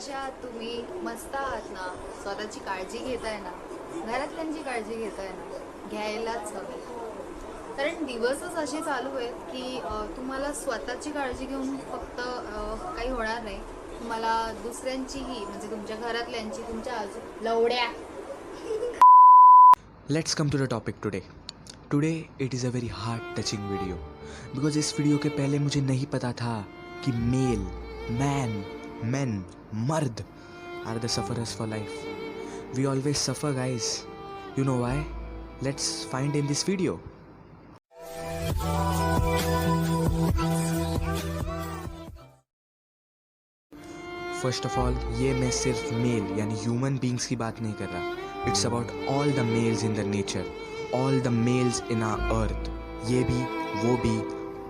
कशा आहात तुम्ही? मस्त आहात ना? स्वतःची काळजी घेताय ना? घरातल्यांची काळजी घेताय ना? घ्यायलाच हवी. कारण दिवसच असे चालू आहेत की तुम्हाला स्वतःची काळजी घेऊन फक्त काही होणार नाही. तुम्हाला दुसऱ्यांचीही म्हणजे तुमच्या घरातल्यांची, तुमच्या लवड्या. Let's come to the topic today. Today it is a very heart touching video because इस वीडियो के पहले मुझे नहीं पता था कि men, मर्द are the sufferers for life. We always suffer, guys. You know why? Let's find in this video. First of all ये मैं सिर्फ मेल यानी ह्यूमन बींग्स की बात नहीं कर रहा. It's about all the males in the nature, all the males in our earth. ये भी वो भी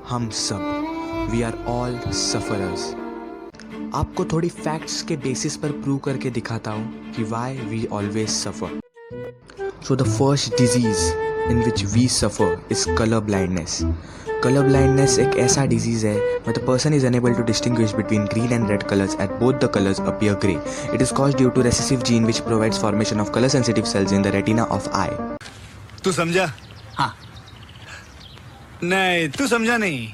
हम सब. We are all sufferers. आपको थोड़ी फैक्ट्स के बेसिस पर प्रूव करके दिखाता हूँ कि why we always suffer. So the first disease in which we suffer is colour blindness. Colour blindness एक ऐसा डिजीज़ है where the person is unable to distinguish between green and red colors as both the colors appear grey. It is caused due to recessive gene which provides formation of color sensitive cells in the retina of eye. तू समझा? हाँ. नहीं, तू समझा नहीं.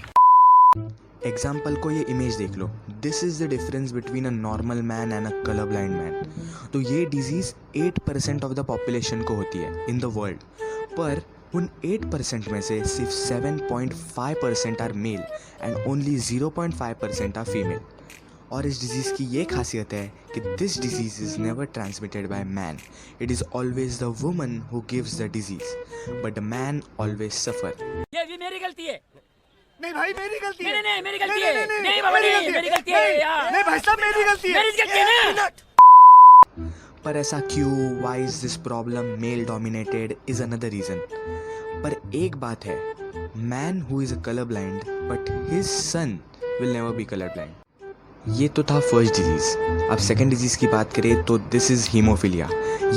Example को ये image देख लो. This is the difference between a normal man and a colour blind man. तो ये डिजीज़ 8% ऑफ द पॉपुलेशन को होती है इन द वर्ल्ड. पर उन 8% में से सिर्फ 7.5% are male and only 0.5% are female. और इस डिजीज़ की ये खासियत है कि this disease is never transmitted by man. It is always the woman who gives the disease but the man always suffer. ये मेरी गलती है. नहीं भाई मेरी गलती है. नहीं मेरी गलती है. नहीं बाबा नहीं मेरी गलती है यार. नहीं भाई साहब मेरी गलती है. मेरी गलती है ना. पर ऐसा क्यों? Why is this problem male dominated is another reason. पर एक बात है, man who is a colour blind but his son will never be colour blind. ये तो था फर्स्ट डिजीज़. अब सेकेंड डिजीज़ की बात करें तो दिस इज़ हीमोफीलिया.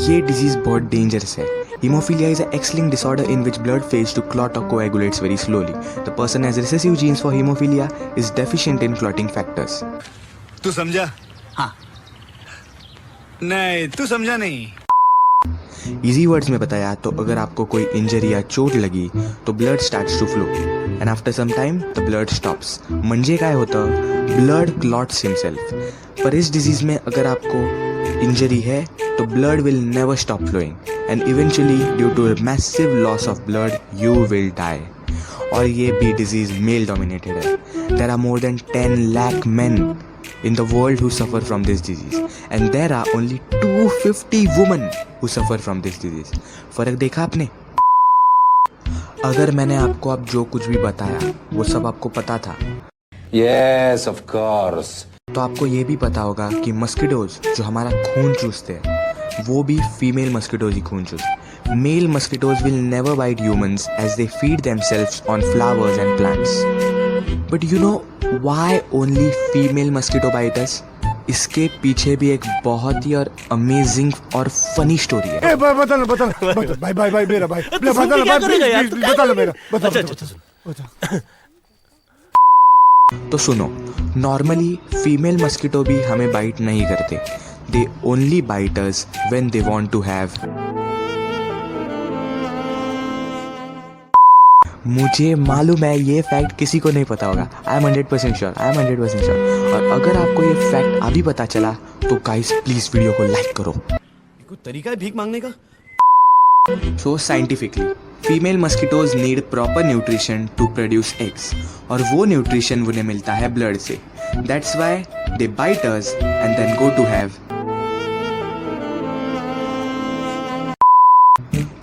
ये डिजीज़ बहुत डेंजरस है. Hemophilia is a X-linked disorder in which blood fails to clot or coagulates very slowly. The person has recessive genes for hemophilia is deficient in clotting factors. तू समझा? हाँ. नहीं, तू समझा नहीं. Easy words में बताया तो अगर आपको कोई इंजरी या चोट लगी तो blood starts to flow and after some time the blood stops. म्हणजे काय होतं? Blood clots himself. पर इस डिजीज़ में अगर आपको इंजरी है तो blood will never stop flowing and eventually due to a massive loss of blood you will die. और ये भी डिजीज़ मेल डोमिनेटेड है. There are more than 10 lakh men in the world who suffer from this disease and there are only 250 women who suffer from this disease. फर्क देखा आपने? अगर मैंने आपको अब जो कुछ भी बताया वो सब आपको पता था, Yes, of course. तो आपको ये भी पता होगा कि मस्किटोज जो हमारा खून चूसते हैं वो भी फीमेल मस्किटोज ही खून चूसते. Male mosquitoes will never bite humans as they feed themselves on flowers and plants. But you know why only female mosquito bite us? इसके पीछे भी एक बहुत ही और अमेजिंग और फनी स्टोरी है. बता भाई मेरा भाई. बता मेरा. तो सुनो, नॉर्मली फीमेल मस्किटो भी हमें बाइट नहीं करते. They only bite us when they want to have. मुझे मालूम है ये फैक्ट किसी को नहीं पता होगा. I am 100% sure. और अगर आपको ये फैक्ट अभी पता चला तो गाइस प्लीज वीडियो को लाइक करो. कोई तरीका है भीख मांगने का? So scientifically female mosquitoes need proper nutrition to produce eggs और वो न्यूट्रिशन उन्हें मिलता है ब्लड से. That's why they bite us and then go to have.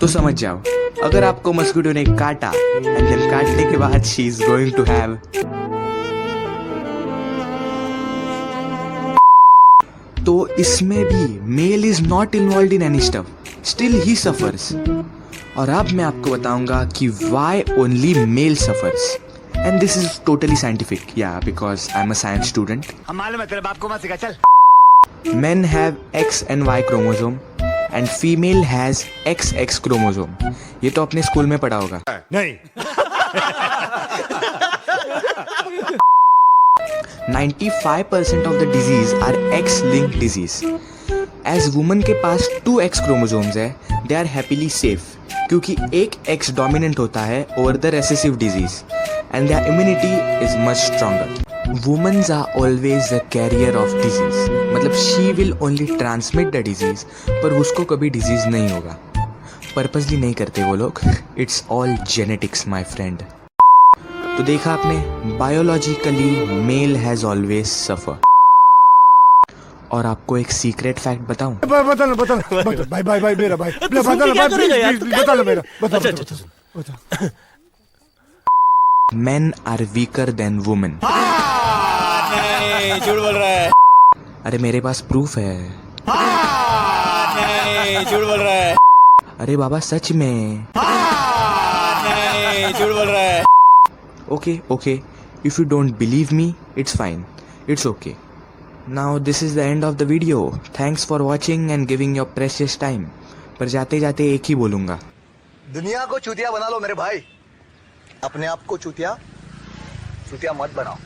तो समझ जाओ, अगर आपको मस्किटो ने काटा एंड देन काटने के बाद she is going to have. तो इसमें भी male is not involve in any stuff, still he suffers. और अब मैं आपको बताऊंगा कि why only male suffers. And this is totally scientific. या because I am a science student. हम मालूम है तेरे बाप को मत सिखा. चल. Men have X and Y chromosome and female has XX chromosome. ये तो अपने स्कूल में पढ़ा होगा. नहीं. 95% of the disease are X-linked disease. As women के पास 2 X chromosomes है, they are happily safe क्योंकि एक X dominant होता है over the recessive disease and their immunity is much stronger. Women are always the carrier of disease. मतलब she will only transmit the disease पर उसको कभी disease नहीं होगा. Purposely नहीं करते वो लोग. It's all genetics, my friend. तो देखा आपने, biologically male has always suffer. और आपको एक सीक्रेट फैक्ट बताऊं? बता भाई मेरा भाई बता लो मेरा बता Men are weaker than women. नहीं झूठ बोल रहा है अरे मेरे पास प्रूफ है. नहीं झूठ बोल रहा है अरे बाबा सच में. नहीं झूठ बोल रहा है Okay. If you don't believe me, it's fine. It's okay. Now this is the end of the video. Thanks for watching and giving your precious time. पर जाते जाते एक ही बोलूँगा. दुनिया को चूतिया बना लो मेरे भाई, अपने आप को चूतिया मत बनाओ.